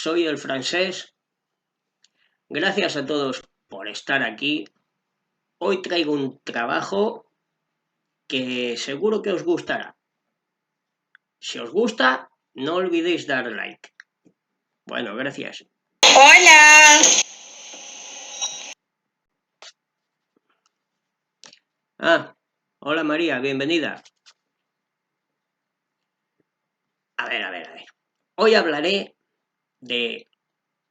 soy el francés. Gracias a todos por estar aquí. Hoy traigo un trabajo que seguro que os gustará. Si os gusta, no olvidéis dar like. Bueno, gracias. Hola. Hola María, bienvenida. A ver. Hoy hablaré de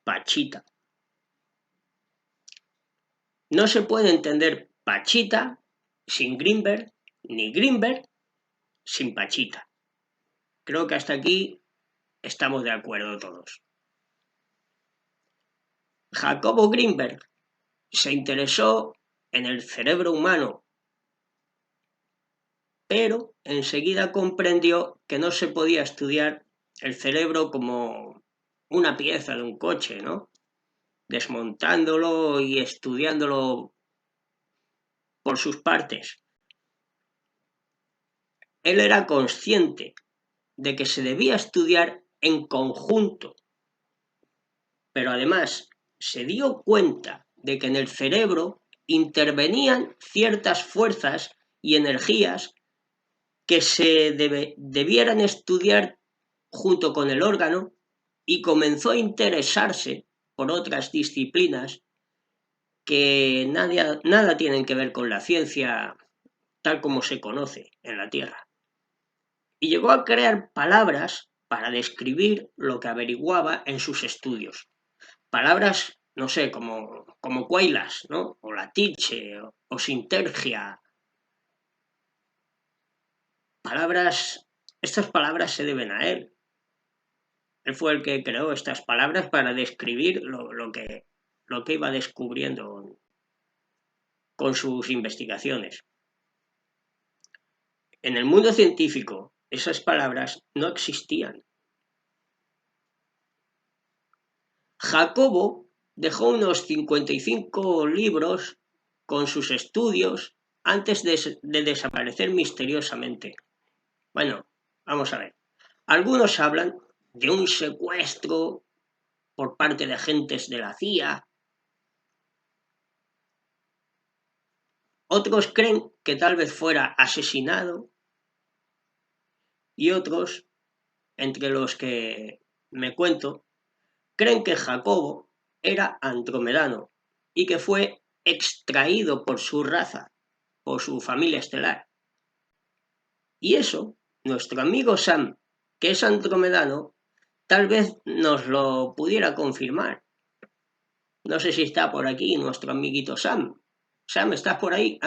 Pachita. No se puede entender Pachita sin Greenberg, ni Greenberg sin Pachita. Creo que hasta aquí estamos de acuerdo todos. Jacobo Greenberg se interesó en el cerebro humano, pero enseguida comprendió que no se podía estudiar el cerebro como una pieza de un coche, ¿no? Desmontándolo y estudiándolo por sus partes. Él era consciente de que se debía estudiar en conjunto, pero además se dio cuenta de que en el cerebro intervenían ciertas fuerzas y energías que se debieran estudiar junto con el órgano, y comenzó a interesarse por otras disciplinas que nada tienen que ver con la ciencia tal como se conoce en la Tierra. Y llegó a crear palabras para describir lo que averiguaba en sus estudios. Palabras, no sé, como cuailas, ¿no? O latiche, o sintergia. Estas palabras se deben a él. Él fue el que creó estas palabras para describir lo que iba descubriendo con sus investigaciones. En el mundo científico, esas palabras no existían. Jacobo dejó unos 55 libros con sus estudios antes de desaparecer misteriosamente. Bueno, vamos a ver. Algunos hablan de un secuestro por parte de agentes de la CIA. Otros creen que tal vez fuera asesinado. Y otros, entre los que me cuento, creen que Jacobo era andromedano y que fue extraído por su raza, por su familia estelar. Y eso, nuestro amigo Sam, que es andromedano, tal vez nos lo pudiera confirmar. No sé si está por aquí nuestro amiguito Sam. Sam, ¿estás por ahí?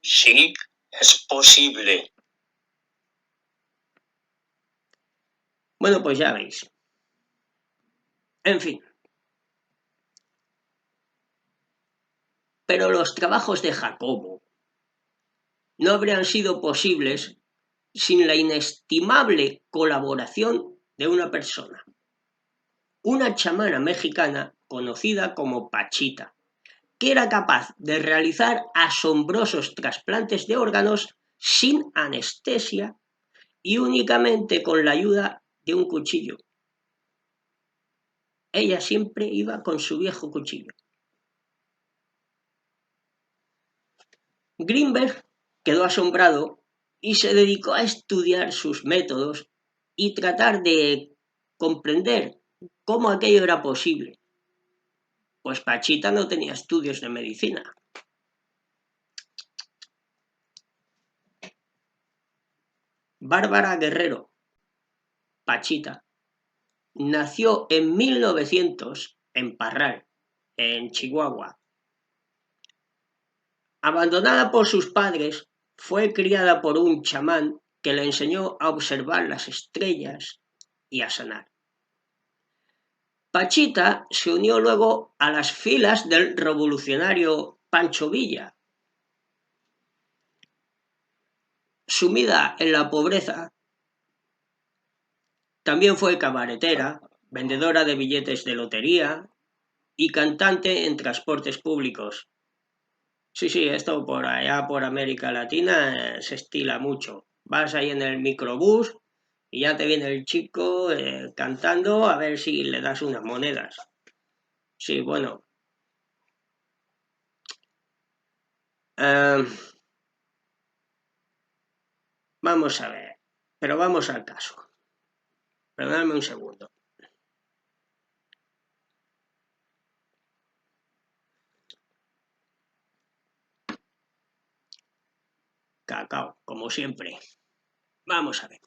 Sí, es posible. Bueno, pues ya veis. En fin. Pero los trabajos de Jacobo no habrían sido posibles sin la inestimable colaboración de una persona, una chamana mexicana conocida como Pachita, que era capaz de realizar asombrosos trasplantes de órganos sin anestesia y únicamente con la ayuda de un cuchillo. Ella siempre iba con su viejo cuchillo. Greenberg quedó asombrado y se dedicó a estudiar sus métodos y tratar de comprender cómo aquello era posible. Pues Pachita no tenía estudios de medicina. Bárbara Guerrero, Pachita, nació en 1900 en Parral, en Chihuahua. Abandonada por sus padres, fue criada por un chamán que le enseñó a observar las estrellas y a sanar. Pachita se unió luego a las filas del revolucionario Pancho Villa. Sumida en la pobreza, también fue cabaretera, vendedora de billetes de lotería y cantante en transportes públicos. Sí, esto por allá, por América Latina, se estila mucho. Vas ahí en el microbús Y ya te viene el chico cantando a ver si le das unas monedas. Sí, bueno. Vamos a ver. Pero vamos al caso. Perdóname un segundo. Cacao, como siempre. Vamos a ver.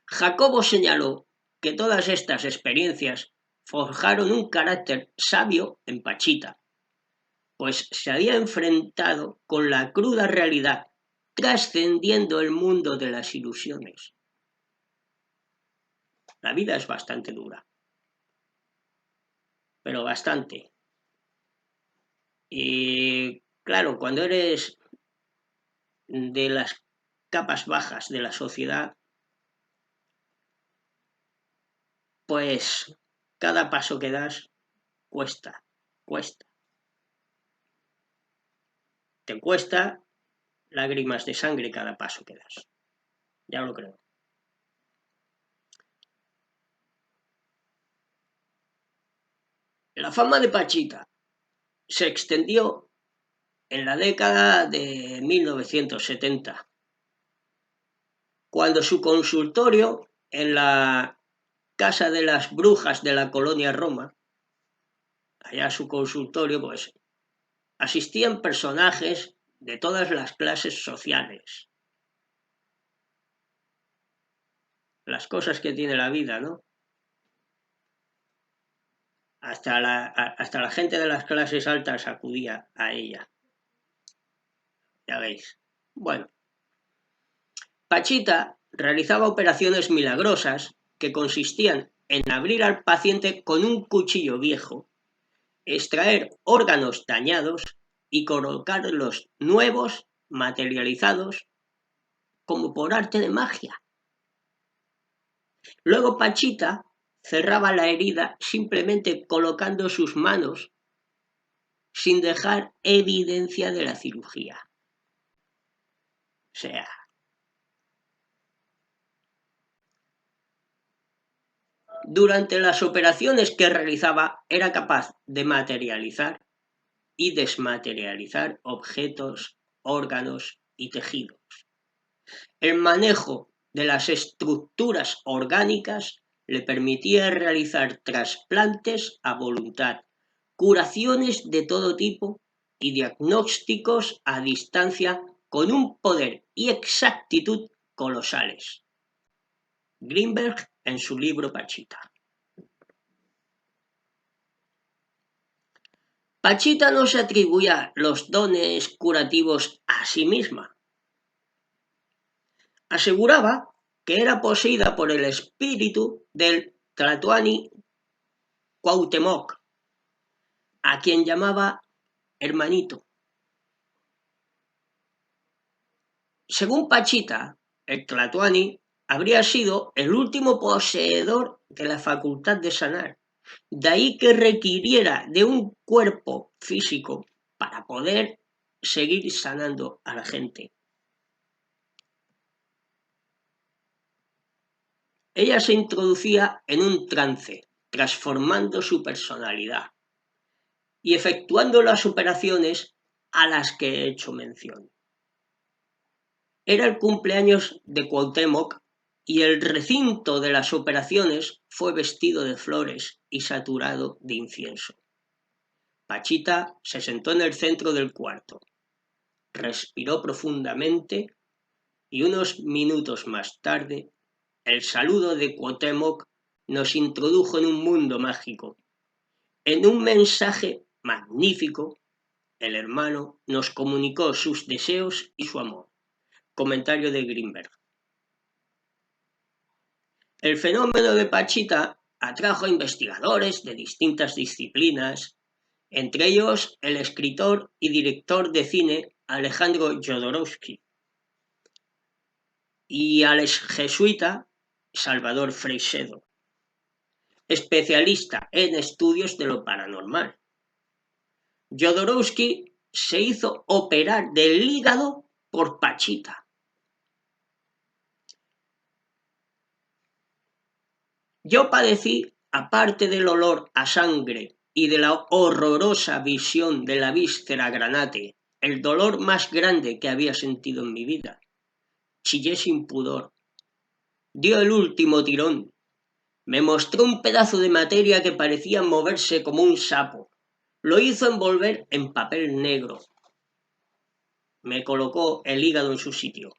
Jacobo señaló que todas estas experiencias forjaron un carácter sabio en Pachita, pues se había enfrentado con la cruda realidad, trascendiendo el mundo de las ilusiones. La vida es bastante dura, pero bastante. Y claro, cuando eres de las capas bajas de la sociedad, pues cada paso que das cuesta. Te cuesta lágrimas de sangre cada paso que das. Ya lo creo. La fama de Pachita se extendió en la década de 1970, cuando su consultorio en la Casa de las Brujas de la colonia Roma, allá su consultorio, pues asistían personajes de todas las clases sociales. Las cosas que tiene la vida, ¿no? Hasta la gente de las clases altas acudía a ella. Ya veis. Bueno, Pachita realizaba operaciones milagrosas que consistían en abrir al paciente con un cuchillo viejo, extraer órganos dañados y colocarlos nuevos, materializados, como por arte de magia. Luego Pachita cerraba la herida simplemente colocando sus manos sin dejar evidencia de la cirugía. O sea, durante las operaciones que realizaba era capaz de materializar y desmaterializar objetos, órganos y tejidos. El manejo de las estructuras orgánicas le permitía realizar trasplantes a voluntad, curaciones de todo tipo y diagnósticos a distancia con un poder y exactitud colosales. Greenberg en su libro Pachita. Pachita no se atribuía los dones curativos a sí misma. Aseguraba que era poseída por el espíritu del Tlatoani Cuauhtémoc, a quien llamaba hermanito. Según Pachita, el Tlatoani habría sido el último poseedor de la facultad de sanar, de ahí que requiriera de un cuerpo físico para poder seguir sanando a la gente. Ella se introducía en un trance, transformando su personalidad y efectuando las operaciones a las que he hecho mención. Era el cumpleaños de Cuauhtémoc y el recinto de las operaciones fue vestido de flores y saturado de incienso. Pachita se sentó en el centro del cuarto, respiró profundamente y unos minutos más tarde el saludo de Cuauhtémoc nos introdujo en un mundo mágico. En un mensaje magnífico, el hermano nos comunicó sus deseos y su amor. Comentario de Greenberg. El fenómeno de Pachita atrajo a investigadores de distintas disciplinas, entre ellos el escritor y director de cine Alejandro Jodorowsky y al exjesuita Salvador Freixedo, especialista en estudios de lo paranormal. Jodorowsky se hizo operar del hígado por Pachita. Yo padecí, aparte del olor a sangre y de la horrorosa visión de la víscera granate, el dolor más grande que había sentido en mi vida. Chillé sin pudor. Dio el último tirón. Me mostró un pedazo de materia que parecía moverse como un sapo. Lo hizo envolver en papel negro. Me colocó el hígado en su sitio.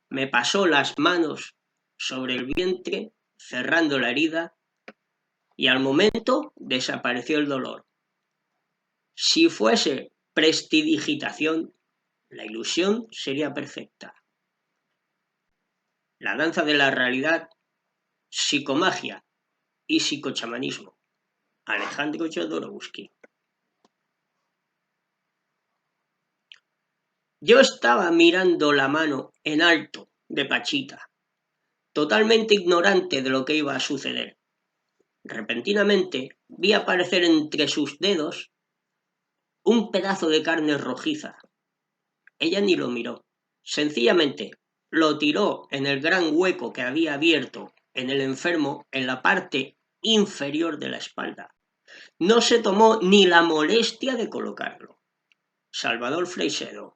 Me pasó las manos sobre el vientre, cerrando la herida, y al momento desapareció el dolor. Si fuese prestidigitación, la ilusión sería perfecta. La danza de la realidad, psicomagia y psicochamanismo. Alejandro Jodorowsky. Yo estaba mirando la mano en alto de Pachita, totalmente ignorante de lo que iba a suceder. Repentinamente vi aparecer entre sus dedos un pedazo de carne rojiza. Ella ni lo miró. Sencillamente lo tiró en el gran hueco que había abierto en el enfermo en la parte inferior de la espalda. No se tomó ni la molestia de colocarlo. Salvador Freixedo.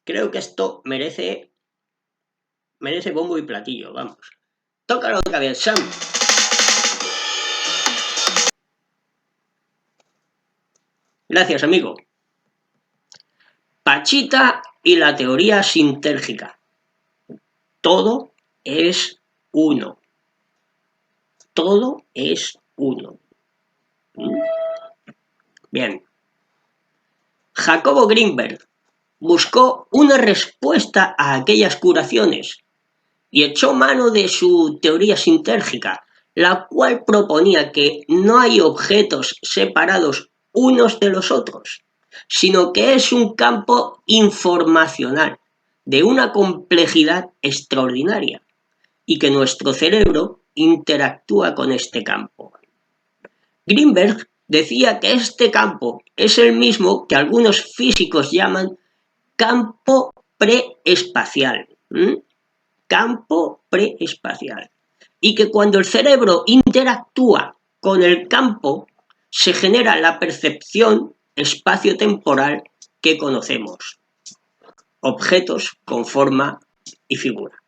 Creo que esto merece bombo y platillo, vamos. Tócalo otra vez, Sam. Gracias, amigo. Pachita y la teoría sintérgica. Todo es uno. Todo es uno. Bien. Jacobo Greenberg buscó una respuesta a aquellas curaciones y echó mano de su teoría sintérgica, la cual proponía que no hay objetos separados unos de los otros, sino que es un campo informacional de una complejidad extraordinaria y que nuestro cerebro interactúa con este campo. Greenberg decía que este campo es el mismo que algunos físicos llaman campo preespacial. Campo preespacial. Y que cuando el cerebro interactúa con el campo, se genera la percepción espacio-temporal que conocemos. Objetos con forma y figura.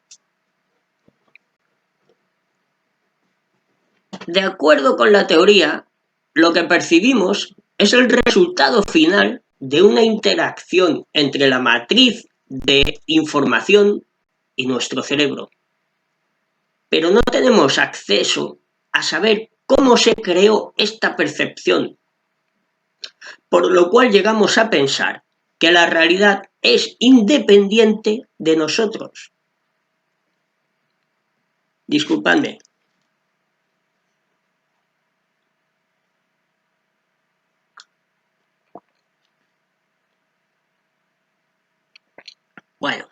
De acuerdo con la teoría, lo que percibimos es el resultado final de una interacción entre la matriz de información y nuestro cerebro. Pero no tenemos acceso a saber cómo se creó esta percepción, por lo cual llegamos a pensar que la realidad es independiente de nosotros. Disculpadme. Bueno.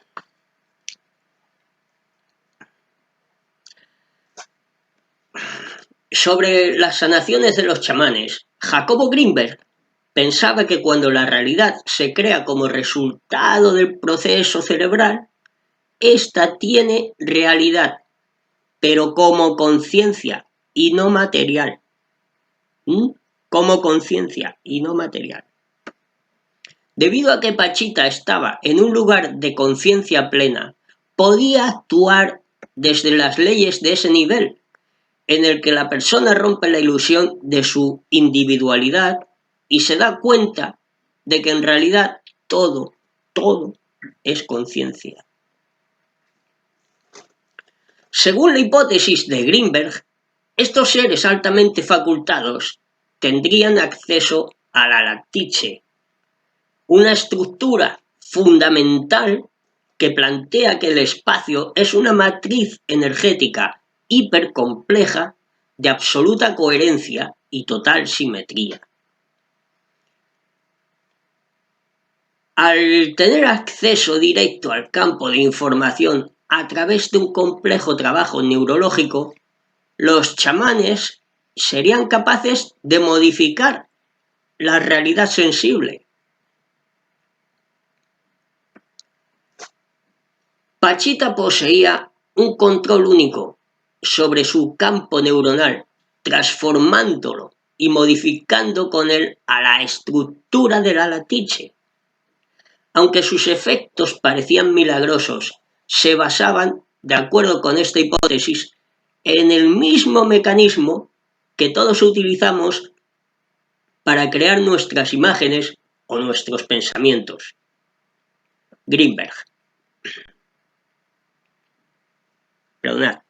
Sobre las sanaciones de los chamanes, Jacobo Greenberg pensaba que cuando la realidad se crea como resultado del proceso cerebral, ésta tiene realidad, pero como conciencia y no material. Como conciencia y no material. Debido a que Pachita estaba en un lugar de conciencia plena, podía actuar desde las leyes de ese nivel, en el que la persona rompe la ilusión de su individualidad y se da cuenta de que en realidad todo es conciencia. Según la hipótesis de Greenberg, estos seres altamente facultados tendrían acceso a la lactiche, una estructura fundamental que plantea que el espacio es una matriz energética hipercompleja de absoluta coherencia y total simetría. Al tener acceso directo al campo de información a través de un complejo trabajo neurológico, los chamanes serían capaces de modificar la realidad sensible. Pachita poseía un control único sobre su campo neuronal, transformándolo y modificando con él a la estructura de la latiche. Aunque sus efectos parecían milagrosos, se basaban, de acuerdo con esta hipótesis, en el mismo mecanismo que todos utilizamos para crear nuestras imágenes o nuestros pensamientos. Greenberg. Perdonad.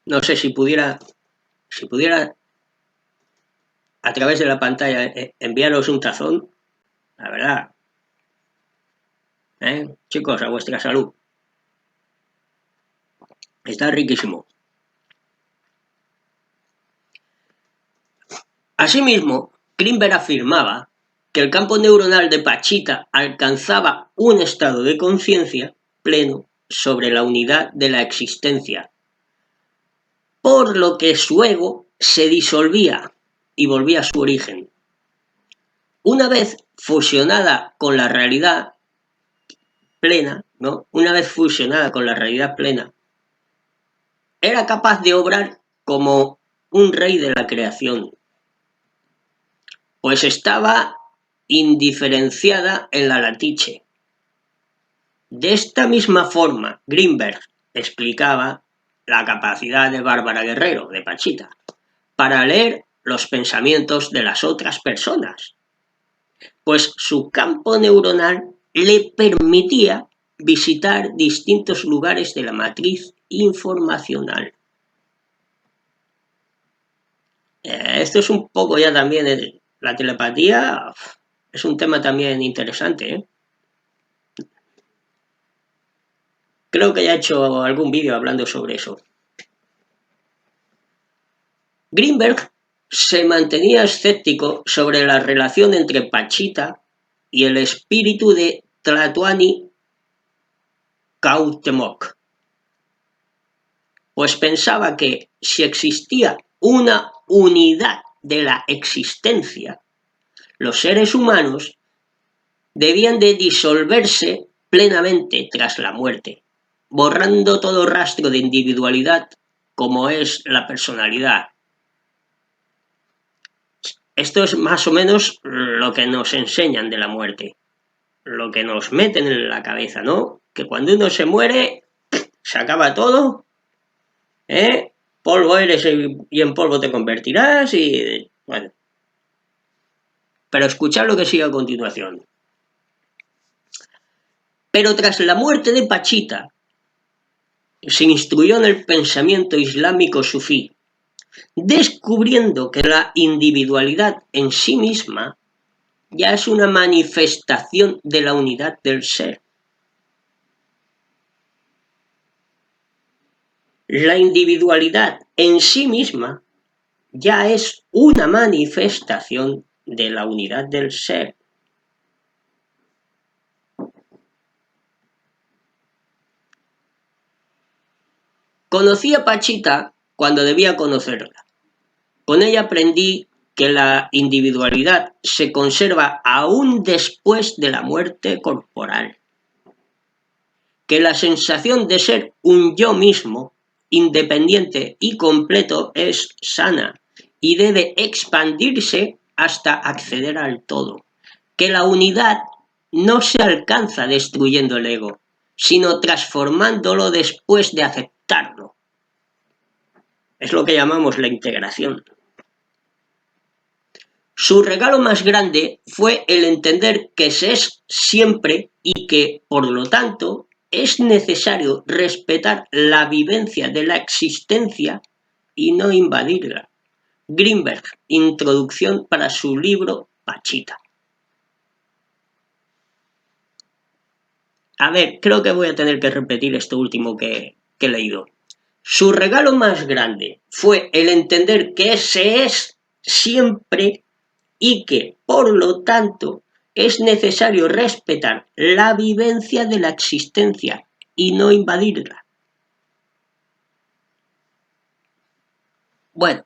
No sé si pudiera a través de la pantalla enviaros un tazón, la verdad. Chicos, a vuestra salud. Está riquísimo. Asimismo, Greenberg afirmaba que el campo neuronal de Pachita alcanzaba un estado de conciencia pleno sobre la unidad de la existencia, por lo que su ego se disolvía y volvía a su origen. Una vez fusionada con la realidad plena, era capaz de obrar como un rey de la creación, pues estaba indiferenciada en la latiche. De esta misma forma, Greenberg explicaba la capacidad de Bárbara Guerrero, de Pachita, para leer los pensamientos de las otras personas, pues su campo neuronal le permitía visitar distintos lugares de la matriz informacional. Esto es un poco ya también, la telepatía es un tema también interesante. Creo que ya he hecho algún vídeo hablando sobre eso. Greenberg se mantenía escéptico sobre la relación entre Pachita y el espíritu de Tlatoani Cuauhtémoc, pues pensaba que si existía una unidad de la existencia, los seres humanos debían de disolverse plenamente tras la muerte, borrando todo rastro de individualidad como es la personalidad. Esto es más o menos lo que nos enseñan de la muerte, lo que nos meten en la cabeza, ¿no? Que cuando uno se muere, se acaba todo, polvo eres y en polvo te convertirás y bueno. Pero escuchad lo que sigue a continuación. Pero tras la muerte de Pachita, se instruyó en el pensamiento islámico sufí, descubriendo que la individualidad en sí misma ya es una manifestación de la unidad del ser. La individualidad en sí misma ya es una manifestación de la unidad del ser. Conocí a Pachita cuando debía conocerla. Con ella aprendí que la individualidad se conserva aún después de la muerte corporal, que la sensación de ser un yo mismo, independiente y completo, es sana y debe expandirse hasta acceder al todo, que la unidad no se alcanza destruyendo el ego, sino transformándolo después de aceptarlo. Es lo que llamamos la integración. Su regalo más grande fue el entender que se es siempre y que, por lo tanto, es necesario respetar la vivencia de la existencia y no invadirla. Greenberg, introducción para su libro Pachita. A ver, creo que voy a tener que repetir esto último que he leído. Su regalo más grande fue el entender que se es siempre y que, por lo tanto, es necesario respetar la vivencia de la existencia y no invadirla. Bueno,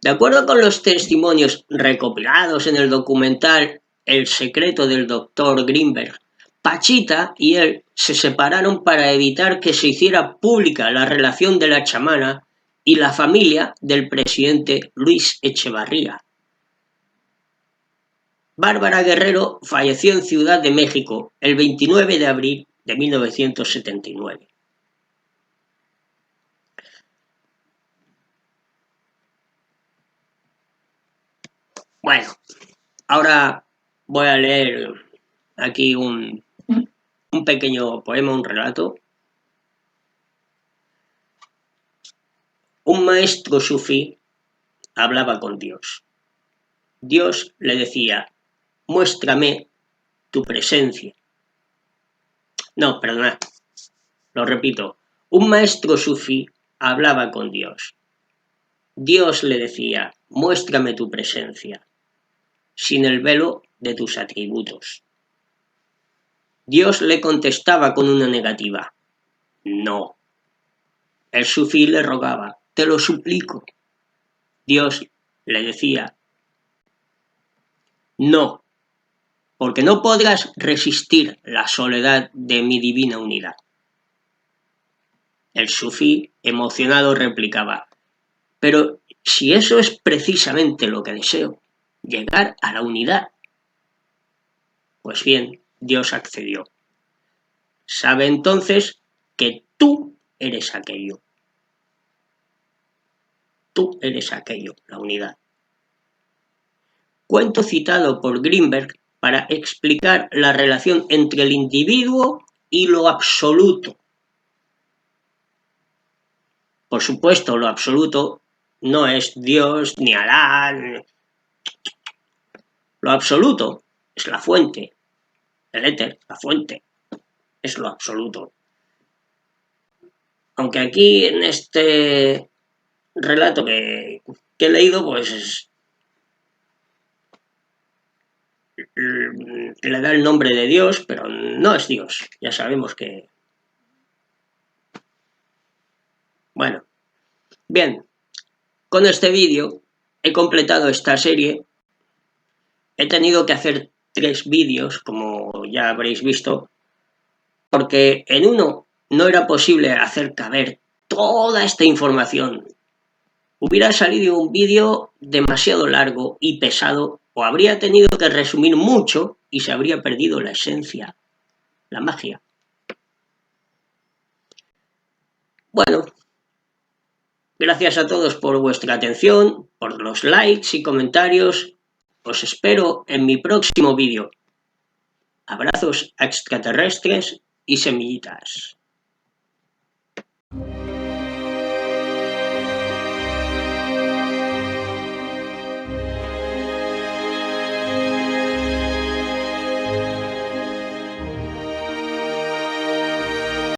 De acuerdo con los testimonios recopilados en el documental El secreto del Dr. Greenberg, Pachita y él se separaron para evitar que se hiciera pública la relación de la chamana y la familia del presidente Luis Echevarría. Bárbara Guerrero falleció en Ciudad de México el 29 de abril de 1979. Bueno, ahora voy a leer aquí un pequeño poema, un relato. Un maestro sufí hablaba con Dios. Dios le decía: muéstrame tu presencia. No, perdonad, lo repito. Un maestro sufí hablaba con Dios. Dios le decía: muéstrame tu presencia, sin el velo de tus atributos. Dios le contestaba con una negativa: no. El sufí le rogaba: te lo suplico. Dios le decía: no, porque no podrás resistir la soledad de mi divina unidad. El sufí, emocionado, replicaba: pero si eso es precisamente lo que deseo, llegar a la unidad. Pues bien, Dios accedió. Sabe entonces que tú eres aquello. Tú eres aquello, la unidad. Cuento citado por Greenberg para explicar la relación entre el individuo y lo absoluto. Por supuesto, lo absoluto no es Dios ni Alá. Lo absoluto es la fuente, el éter, la fuente, es lo absoluto. Aunque aquí en este relato que he leído, pues le da el nombre de Dios, pero no es Dios. Ya sabemos que... Bueno, bien, con este vídeo he completado esta serie. He tenido que hacer 3 vídeos, como ya habréis visto, porque en uno no era posible hacer caber toda esta información. Hubiera salido un vídeo demasiado largo y pesado, o habría tenido que resumir mucho y se habría perdido la esencia, la magia. Bueno, gracias a todos por vuestra atención, por los likes y comentarios. Os espero en mi próximo vídeo. Abrazos extraterrestres y semillitas.